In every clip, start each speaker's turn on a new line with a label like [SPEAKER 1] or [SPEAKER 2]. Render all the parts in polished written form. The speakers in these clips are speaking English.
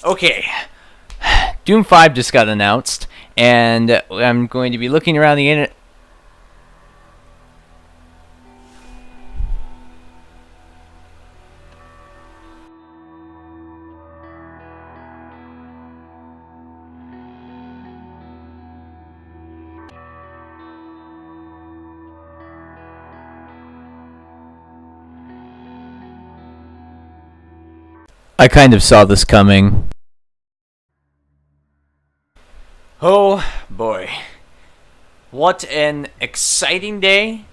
[SPEAKER 1] Okay, Doom 5 just got announced, and I'm going to be looking around the internet. I kind of saw this coming. Oh boy. What an exciting day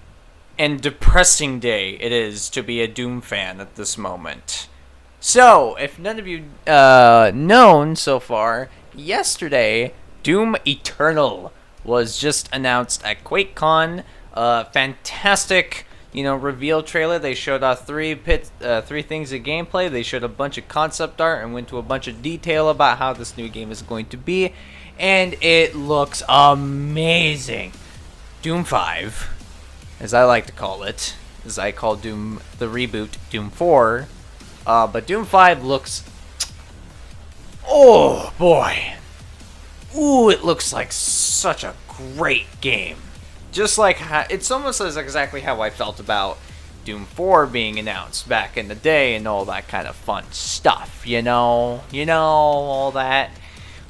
[SPEAKER 1] and depressing day it is to be a Doom fan at this moment. So, if none of you known so far, yesterday Doom Eternal was just announced at QuakeCon. Fantastic, reveal trailer. They showed off three things of gameplay. They showed a bunch of concept art and went to a bunch of detail about how this new game is going to be, and it looks amazing. Doom 5, as I like to call it, as I call Doom the reboot, Doom 4. But Doom 5 looks... Oh, boy. Ooh, it looks like such a great game. Just like... It's almost as exactly how I felt about Doom 4 being announced back in the day and all that kind of fun stuff, you know? All that.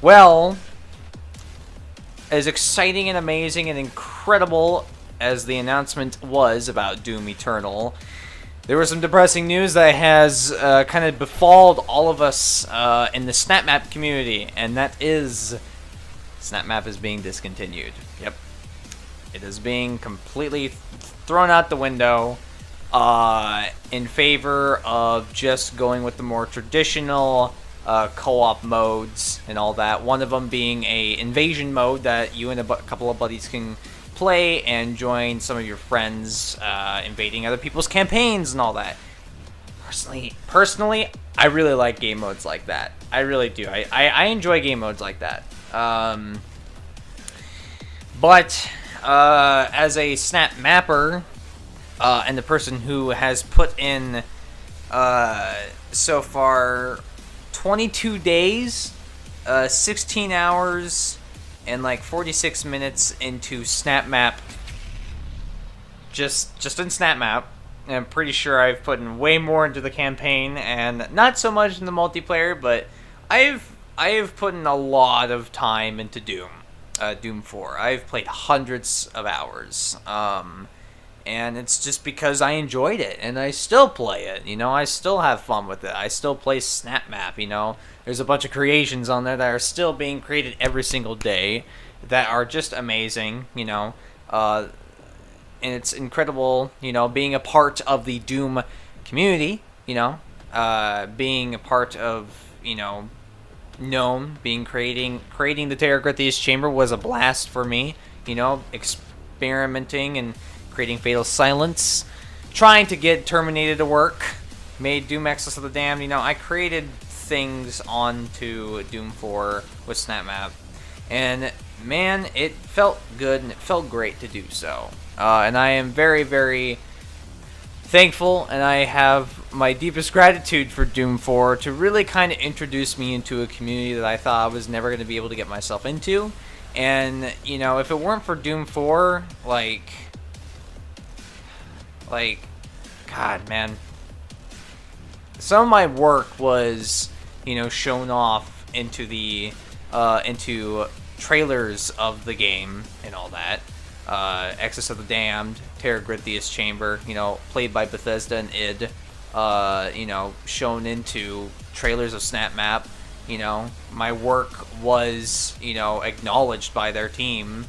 [SPEAKER 1] Well, as exciting and amazing and incredible as the announcement was about Doom Eternal, there was some depressing news that has kind of befalled all of us in the Snapmap community, and that is Snapmap is being discontinued. Yep. It is being completely thrown out the window in favor of just going with the more traditional co-op modes and all that. One of them being a invasion mode that you and a couple of buddies can play and join some of your friends invading other people's campaigns and all that. Personally, I really like game modes like that. I really do. I enjoy game modes like that. But as a snap mapper and the person who has put in so far 22 days, 16 hours, and like 46 minutes into Snapmap, just in Snapmap. And I'm pretty sure I've put in way more into the campaign, and not so much in the multiplayer, but I've put in a lot of time into Doom 4. I've played hundreds of hours, and it's just because I enjoyed it, and I still play it. I still have fun with it. I still play Snapmap. There's a bunch of creations on there that are still being created every single day that are just amazing, and it's incredible, being a part of the Doom community, being a part of, Gnome, creating the Terragrithius Chamber was a blast for me, experimenting and creating Fatal Silence, trying to get Terminated to work, made Doom Excess of the Damned. I created things onto Doom 4 with Snapmap, and man, it felt good and it felt great to do so. And I am very, very thankful, and I have my deepest gratitude for Doom 4 to really kind of introduce me into a community that I thought I was never going to be able to get myself into. And, if it weren't for Doom 4, God, man, some of my work was, shown off into the, into trailers of the game and all that. Excess of the Damned, Terragrithius Chamber, played by Bethesda and id, shown into trailers of Snapmap. My work was, acknowledged by their team,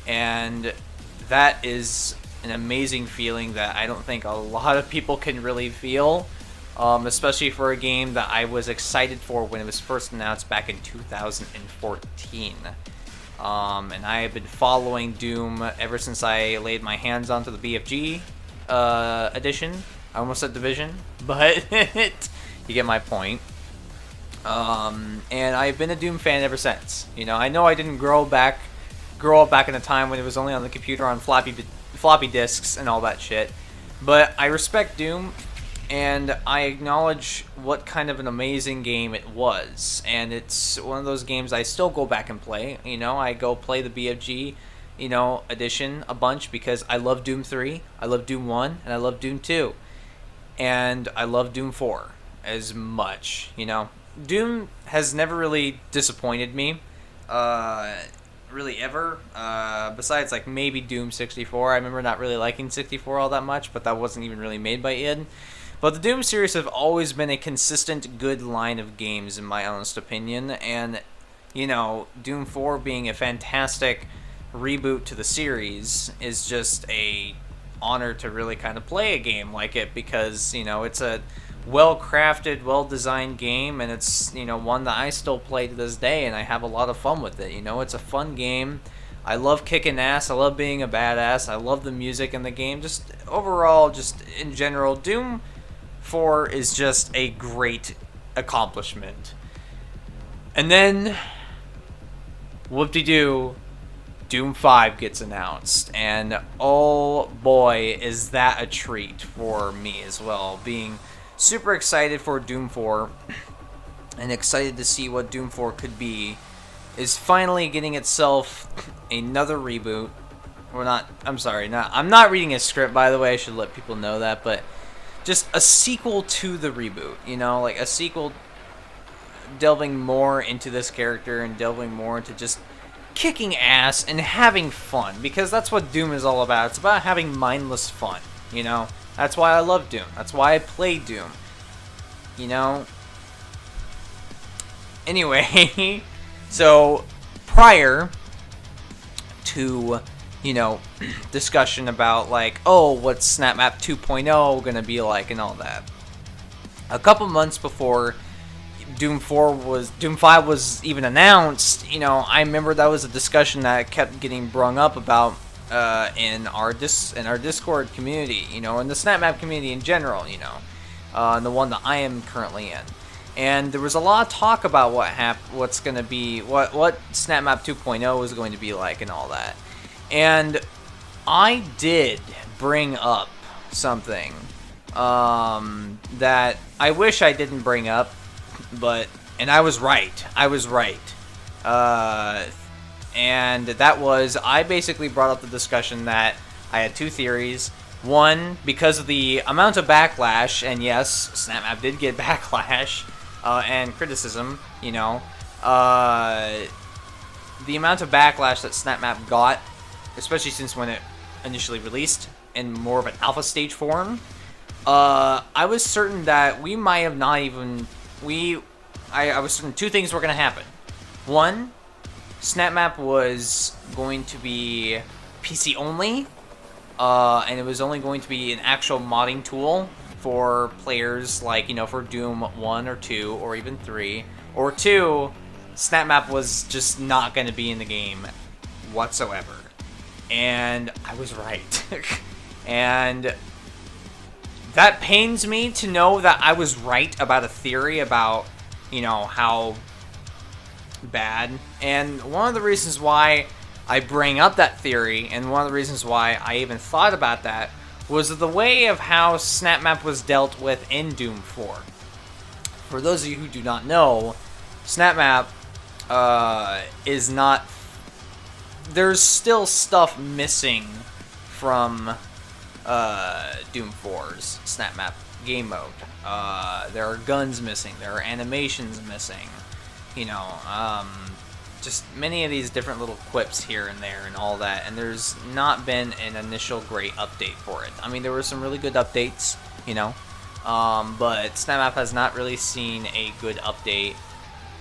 [SPEAKER 1] and that is an amazing feeling that I don't think a lot of people can really feel, especially for a game that I was excited for when it was first announced back in 2014. And I have been following Doom ever since I laid my hands onto the BFG edition. I almost said Division, but you get my point. And I've been a Doom fan ever since. I know I didn't grow up back in a time when it was only on the computer on floppy disks and all that shit, but I respect Doom and I acknowledge what kind of an amazing game it was. And it's one of those games I still go back and play. You know, I go play the BFG, edition a bunch because I love Doom 3, I love Doom 1, and I love Doom 2. And I love Doom 4 as much, Doom has never really disappointed me, really ever, besides like maybe Doom 64. I remember not really liking 64 all that much, but that wasn't even really made by id. But the Doom series have always been a consistent good line of games in my honest opinion, and Doom 4 being a fantastic reboot to the series is just a honor to really kind of play a game like it, because it's a well-crafted, well-designed game, and it's one that I still play to this day, and I have a lot of fun with it. It's a fun game. I love kicking ass. I love being a badass. I love the music in the game. Just overall, just in general, Doom 4 is just a great accomplishment. And then, whoop-de-doo, Doom 5 gets announced, and oh boy, is that a treat for me as well. Being super excited for Doom 4 and excited to see what Doom 4 could be, is finally getting itself another reboot. I'm not reading a script, by the way, I should let people know that, but just a sequel to the reboot, like a sequel delving more into this character and delving more into just kicking ass and having fun, because that's what Doom is all about. It's about having mindless fun, That's why I love Doom. That's why I play Doom, Anyway, so prior to, discussion about like, oh, what's Snapmap 2.0 gonna be like and all that, a couple months before Doom 5 was even announced, I remember that was a discussion that kept getting brung up about in our Discord community, in the Snapmap community in general, and the one that I am currently in. And there was a lot of talk about what's going to be, what Snapmap 2.0 is going to be like and all that. And I did bring up something that I wish I didn't bring up, and I was right. And that was, I basically brought up the discussion that I had two theories. One, because of the amount of backlash, and yes, Snapmap did get backlash and criticism, the amount of backlash that Snapmap got, especially since when it initially released in more of an alpha stage form, I was certain that we might have not even... I was certain two things were going to happen. One, Snapmap was going to be PC only, and it was only going to be an actual modding tool for players like, for Doom 1 or 2 or even 3. Or 2, Snapmap was just not going to be in the game whatsoever. And I was right. And that pains me to know that I was right about a theory about, how bad. And one of the reasons why I bring up that theory, and one of the reasons why I even thought about that, was the way of how Snapmap was dealt with in Doom 4. For those of you who do not know, Snapmap is not... There's still stuff missing from Doom 4's Snapmap game mode. There are guns missing, there are animations missing, just many of these different little quips here and there and all that, and there's not been an initial great update for it. I mean, there were some really good updates, but Snapmap has not really seen a good update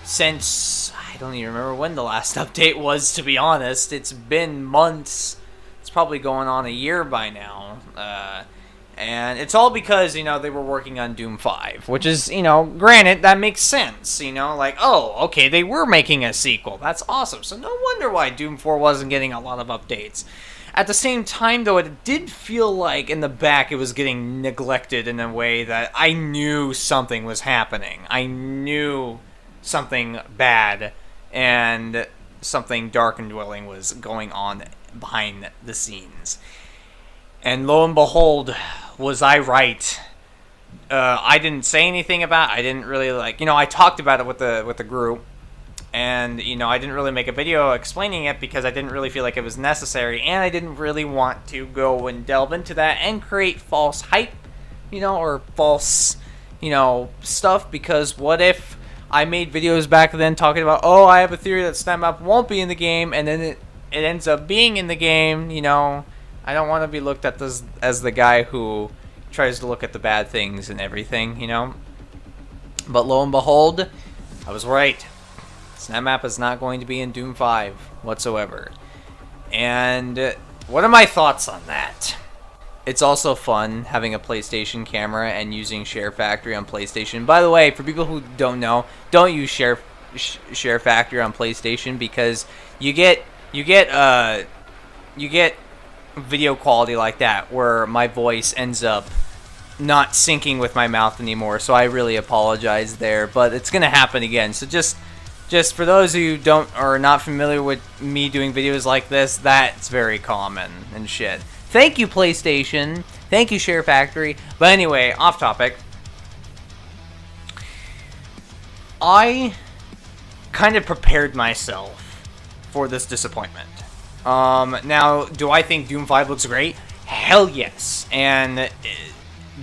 [SPEAKER 1] since, I don't even remember when the last update was, to be honest. It's been months. It's probably going on a year by now. And it's all because, they were working on Doom 5, which is, granted, that makes sense, like, oh, okay, they were making a sequel. That's awesome. So no wonder why Doom 4 wasn't getting a lot of updates. At the same time, though, it did feel like in the back it was getting neglected in a way that I knew something was happening. I knew something bad and something dark and dwelling was going on behind the scenes. And lo and behold, was I right. I didn't say anything about it. I didn't really I talked about it with the group, and I didn't really make a video explaining it because I didn't really feel like it was necessary, and I didn't really want to go and delve into that and create false hype, or false, stuff, because what if I made videos back then talking about, oh, I have a theory that Snapmap won't be in the game, and then it ends up being in the game, I don't want to be looked at as the guy who tries to look at the bad things and everything, But lo and behold, I was right. Snapmap is not going to be in Doom 5 whatsoever. And what are my thoughts on that? It's also fun having a PlayStation camera and using SHAREfactory on PlayStation. By the way, for people who don't know, don't use SHAREfactory on PlayStation because you get video quality like that where my voice ends up not syncing with my mouth anymore. So I really apologize there, but it's gonna happen again. So just for those who are not familiar with me doing videos like this, that's very common and shit. Thank you, PlayStation. Thank you, SHAREfactory. But anyway, off topic. I kind of prepared myself for this disappointment. Now, do I think Doom 5 looks great? Hell yes. And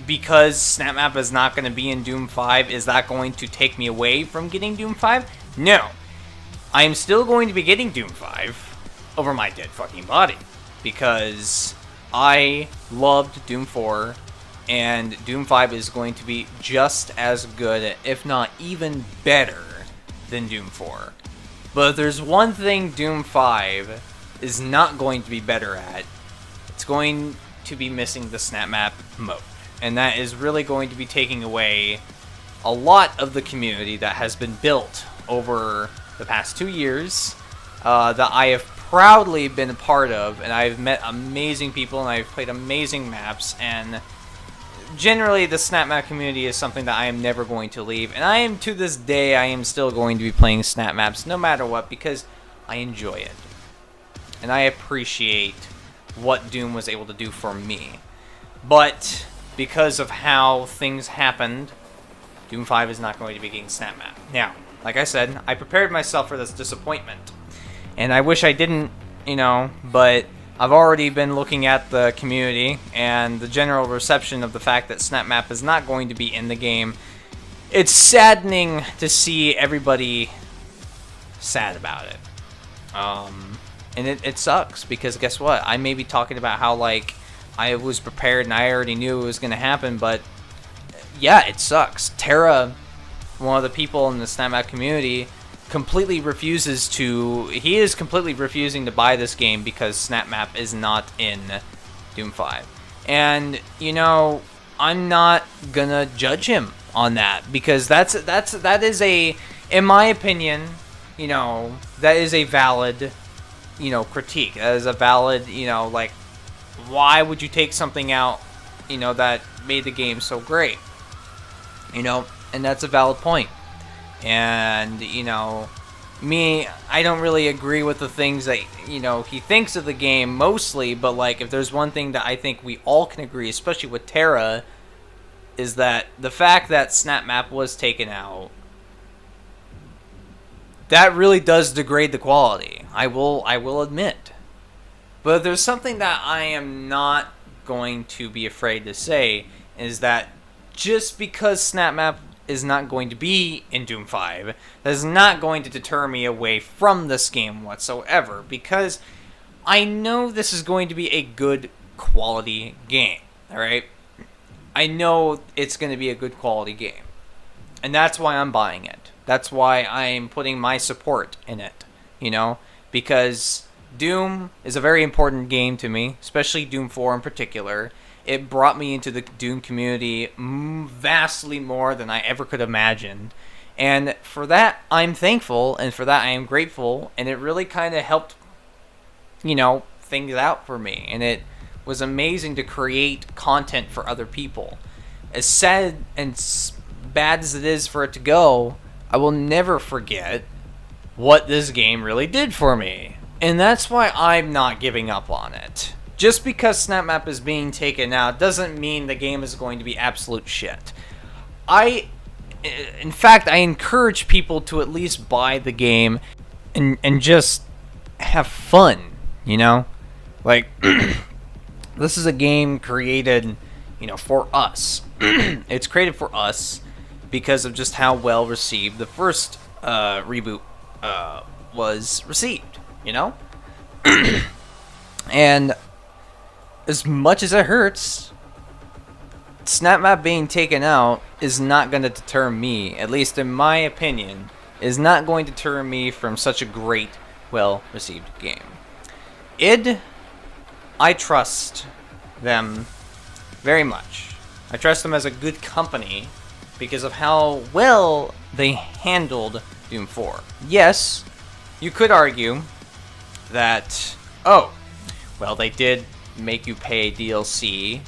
[SPEAKER 1] because Snapmap is not going to be in Doom 5, is that going to take me away from getting Doom 5? No. I am still going to be getting Doom 5 over my dead fucking body. Because I loved Doom 4, and Doom 5 is going to be just as good, if not even better, than Doom 4. But if there's one thing Doom 5 is not going to be better at, it's going to be missing the Snapmap mode. And that is really going to be taking away a lot of the community that has been built over the past 2 years, that I have proudly been a part of, and I've met amazing people, and I've played amazing maps, and generally the Snapmap community is something that I am never going to leave, and to this day, I am still going to be playing Snapmaps no matter what, because I enjoy it. And I appreciate what Doom was able to do for me. But because of how things happened, Doom 5 is not going to be getting Snapmap. Now, like I said, I prepared myself for this disappointment. And I wish I didn't, but I've already been looking at the community and the general reception of the fact that Snapmap is not going to be in the game. It's saddening to see everybody sad about it. And it sucks, because guess what? I may be talking about how, I was prepared and I already knew it was going to happen, but yeah, it sucks. Tara, one of the people in the Snapmap community, completely refuses to... He is completely refusing to buy this game because Snapmap is not in Doom 5. And, I'm not gonna judge him on that, because that is a... In my opinion, that is a valid... critique. That is a valid, why would you take something out, that made the game so great? And that's a valid point. And, me, I don't really agree with the things that, he thinks of the game mostly, but, if there's one thing that I think we all can agree, especially with Tara, is that the fact that Snapmap was taken out, that really does degrade the quality. I will admit. But there's something that I am not going to be afraid to say, is that just because Snapmap is not going to be in Doom 5, that is not going to deter me away from this game whatsoever, because I know this is going to be a good quality game, alright? I know it's going to be a good quality game. And that's why I'm buying it. That's why I'm putting my support in it, because Doom is a very important game to me, especially Doom 4 in particular. It brought me into the Doom community vastly more than I ever could imagine. And for that, I'm thankful, and for that, I am grateful, and it really kind of helped, things out for me. And it was amazing to create content for other people. As sad and bad as it is for it to go, I will never forget what this game really did for me. And that's why I'm not giving up on it. Just because Snapmap is being taken out doesn't mean the game is going to be absolute shit. In fact, I encourage people to at least buy the game and just have fun, you know? Like, this is a game created, for us. It's created for us because of just how well received the first reboot was received, And as much as it hurts, Snapmap being taken out is not going to deter me, at least in my opinion, is not going to deter me from such a great, well-received game. I trust them very much. I trust them as a good company because of how well they handled Doom 4. Yes, you could argue that, they did make you pay DLC,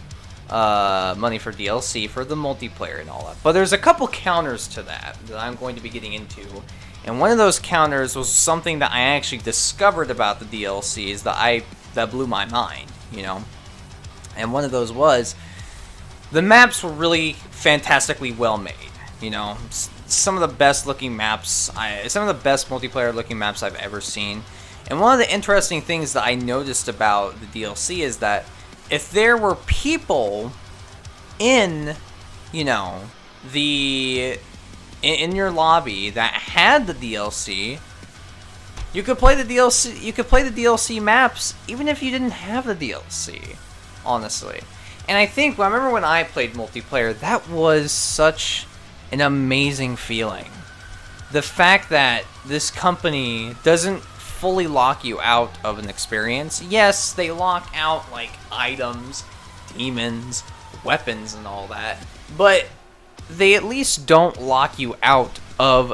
[SPEAKER 1] money for DLC for the multiplayer and all that. But there's a couple counters to that I'm going to be getting into. And one of those counters was something that I actually discovered about the DLCs that blew my mind, And one of those was the maps were really fantastically well made, Some of the best looking maps, some of the best multiplayer looking maps I've ever seen. And one of the interesting things that I noticed about the DLC is that if there were people in, in your lobby that had the DLC, you could play the DLC. You could play the DLC maps even if you didn't have the DLC, honestly. And I remember when I played multiplayer, that was such an amazing feeling. The fact that this company doesn't fully lock you out of an experience. Yes, they lock out like items, demons, weapons, and all that, but they at least don't lock you out of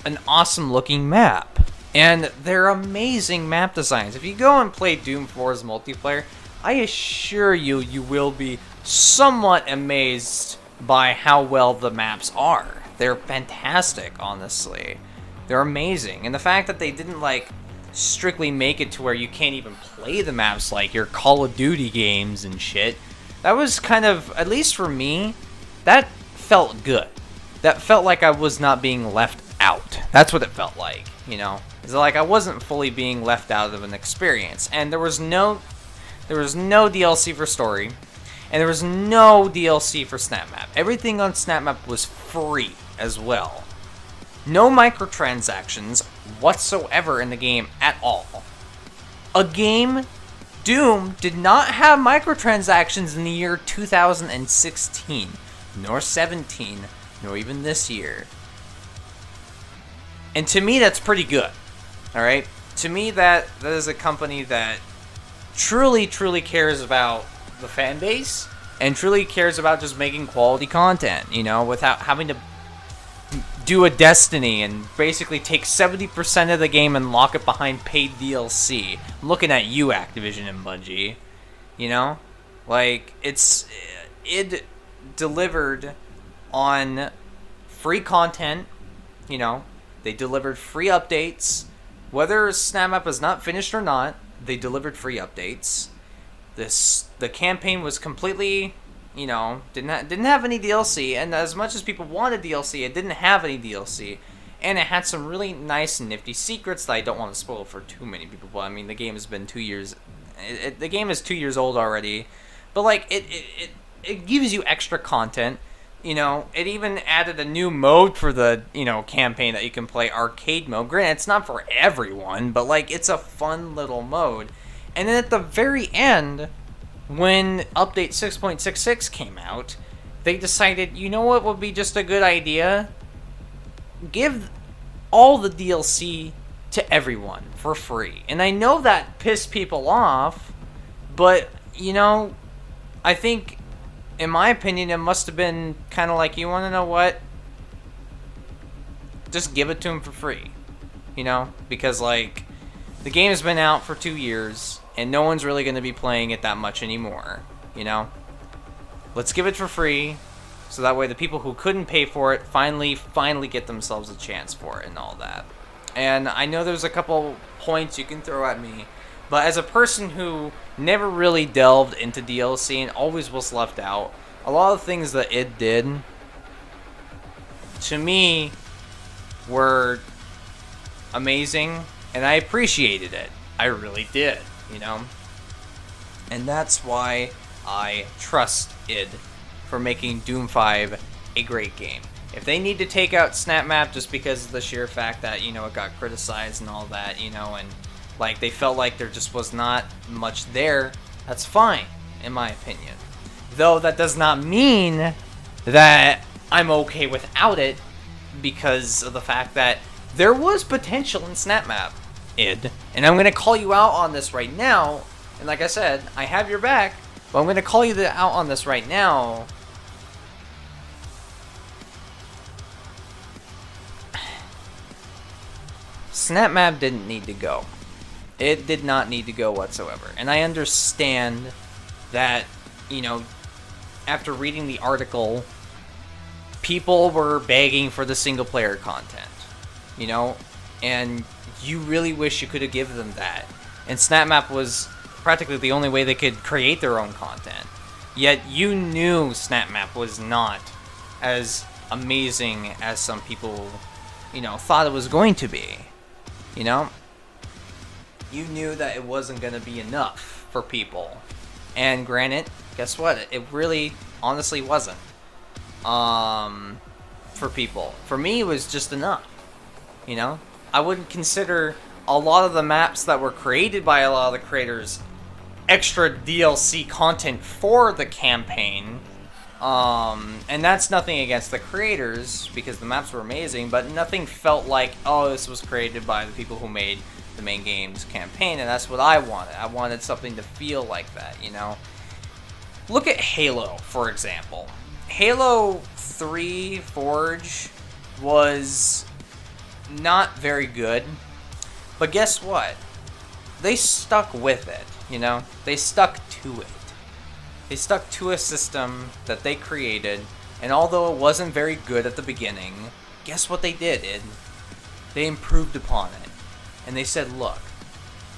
[SPEAKER 1] an awesome looking map. And they're amazing map designs. If you go and play Doom 4's multiplayer, I assure you, you will be somewhat amazed by how well the maps are. They're fantastic, honestly. They're amazing. And the fact that they didn't strictly make it to where you can't even play the maps like your Call of Duty games and shit, that was kind of, at least for me, that felt good. That felt like I was not being left out. That's what it felt like, It's like I wasn't fully being left out of an experience. And there was no DLC for story, and there was no DLC for Snapmap. Everything on Snapmap was free as well. No microtransactions whatsoever in the game at all. Doom did not have microtransactions in the year 2016, nor 17, nor even this year. And to me, that's pretty good. Alright? To me, that is a company that truly, truly cares about the fan base and truly cares about just making quality content, without having to do a Destiny and basically take 70% of the game and lock it behind paid DLC. I'm looking at you, Activision and Bungie. It delivered on free content. They delivered free updates. Whether Snapmap is not finished or not, they delivered free updates. The campaign was completely, didn't have any DLC, and as much as people wanted DLC, it didn't have any DLC, and it had some really nice and nifty secrets that I don't want to spoil for too many people. But I mean, the game has been 2 years. The game is 2 years old already, but it gives you extra content. It even added a new mode for the, campaign that you can play, arcade mode. Granted, it's not for everyone, but, it's a fun little mode. And then at the very end, when Update 6.66 came out, they decided, you know what would be just a good idea? Give all the DLC to everyone for free. And I know that pissed people off, but, I think, in my opinion, it must have been kind of like, you want to know what? Just give it to them for free. Because, the game has been out for 2 years, and no one's really going to be playing it that much anymore. Let's give it for free, so that way the people who couldn't pay for it finally get themselves a chance for it and all that. And I know there's a couple points you can throw at me, but as a person who never really delved into DLC and always was left out, a lot of things that it did to me, were amazing, and I appreciated it. I really did, you know? And that's why I trust id for making Doom 5 a great game. If they need to take out Snapmap just because of the sheer fact that, you know, it got criticized and all that, you know, and like they felt like there just was not much there, that's fine, in my opinion. Though that does not mean that I'm okay without it, because of the fact that there was potential in Snapmap id, and I'm going to call you out on this right now. And like I said, I have your back, but I'm going to call you out on this right now. Snapmap didn't need to go. It did not need to go whatsoever. And I understand that, you know, after reading the article, people were begging for the single player content, you know, and you really wish you could have given them that. And Snapmap was practically the only way they could create their own content. Yet you knew Snapmap was not as amazing as some people, you know, thought it was going to be. You know? You knew that it wasn't going to be enough for people. And granted, guess what? It really, honestly wasn't. For people. For me, it was just enough. You know? I wouldn't consider a lot of the maps that were created by a lot of the creators extra DLC content for the campaign. And that's nothing against the creators, because the maps were amazing, but nothing felt like, oh, this was created by the people who made the main game's campaign, and that's what I wanted. I wanted something to feel like that, you know? Look at Halo, for example. Halo 3 Forge was not very good, but guess what? They stuck with it, you know? They stuck to it. They stuck to a system that they created, and although it wasn't very good at the beginning, guess what they did? They improved upon it. And they said, look,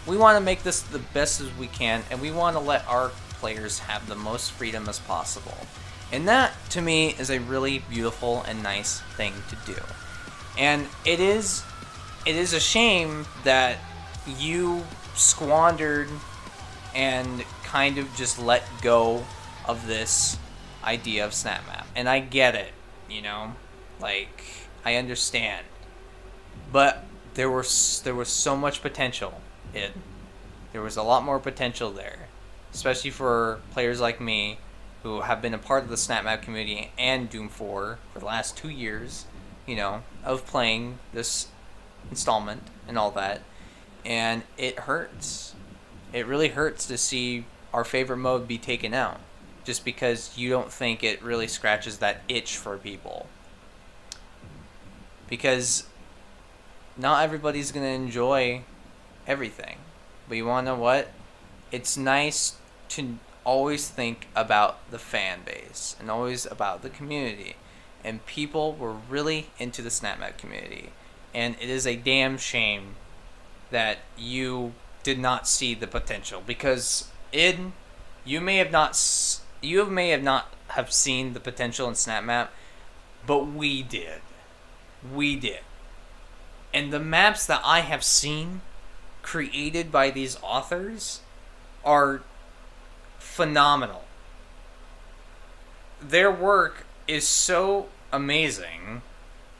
[SPEAKER 1] we want to make this the best as we can, and we want to let our players have the most freedom as possible. And that, to me, is a really beautiful and nice thing to do. And it is a shame that you squandered and kind of just let go of this idea of Snapmap. And I get it, you know? Like, I understand. But there was so much potential. There was a lot more potential there. Especially for players like me, who have been a part of the Snapmap community and Doom 4 for the last 2 years, you know, of playing this installment and all that. And it hurts. It really hurts to see our favorite mode be taken out, just because you don't think it really scratches that itch for people. Because not everybody's going to enjoy everything. But you want to know what? It's nice to always think about the fan base and always about the community. And people were really into the Snapmap community. And it is a damn shame that you did not see the potential, because you may have not have seen the potential in Snapmap, but we did. And the maps that I have seen created by these authors are phenomenal. Their work is so amazing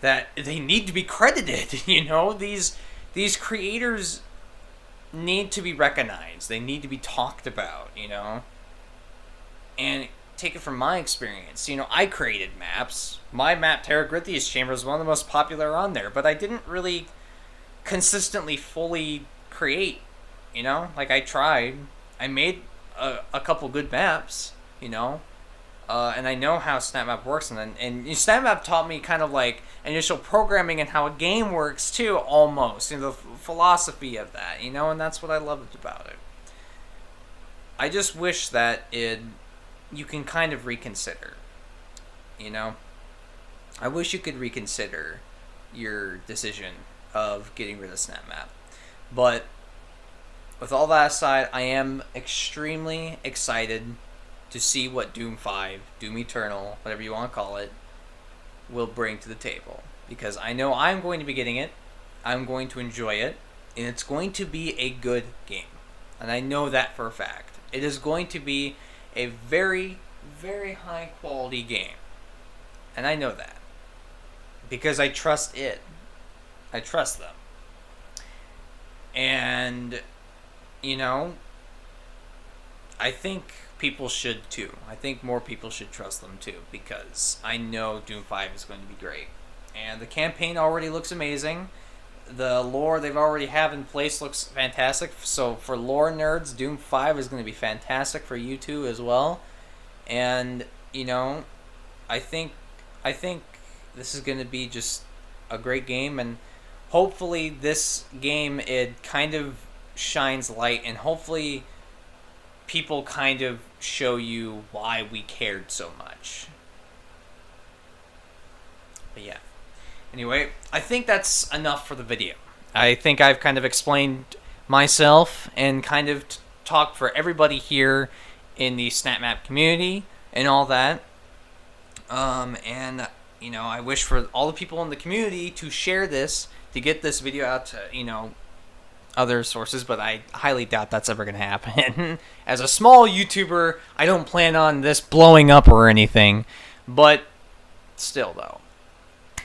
[SPEAKER 1] that they need to be credited, you know? These creators need to be recognized. They need to be talked about, you know? And take it from my experience. You know, I created maps. My map, Terragrithius Chamber, is one of the most popular on there, but I didn't really consistently fully create, you know? Like, I tried. I made a couple good maps, you know? And I know how Snapmap works, and Snapmap taught me kind of like initial programming and how a game works too, almost. You know, the philosophy of that, you know, and that's what I loved about it. I just wish that you can kind of reconsider, you know? I wish you could reconsider your decision of getting rid of Snapmap. But with all that aside, I am extremely excited to see what Doom 5, Doom Eternal, whatever you want to call it, will bring to the table, because I know I'm going to be getting it, I'm going to enjoy it, and it's going to be a good game. And I know that for a fact. It is going to be a very, very high quality game. And I know that. Because I trust it. I trust them. And, you know, I think people should too. I think more people should trust them too, because I know Doom 5 is going to be great. And the campaign already looks amazing. The lore they've already have in place looks fantastic. So for lore nerds, Doom 5 is going to be fantastic for you too as well. And, you know, I think this is going to be just a great game, and hopefully this game, it kind of shines light, and hopefully people kind of show you why we cared so much. But yeah. Anyway, I think that's enough for the video. I think I've kind of explained myself and kind of talked for everybody here in the Snapmap community and all that. And, you know, I wish for all the people in the community to share this, to get this video out to, you know, other sources, but I highly doubt that's ever going to happen. As a small YouTuber, I don't plan on this blowing up or anything, but still though.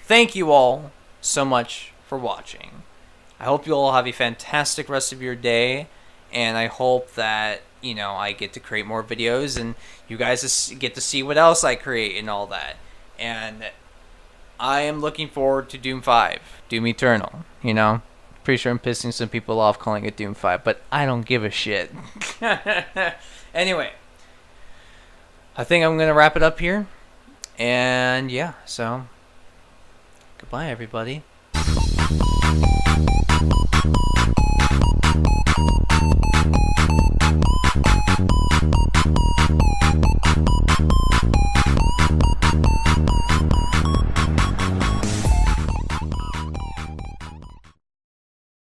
[SPEAKER 1] Thank you all so much for watching. I hope you all have a fantastic rest of your day, and I hope that, you know, I get to create more videos and you guys get to see what else I create and all that. And I am looking forward to Doom 5, Doom Eternal, you know. Pretty sure I'm pissing some people off calling it Doom 5, but I don't give a shit. Anyway, I think I'm going to wrap it up here. And yeah, so goodbye, everybody.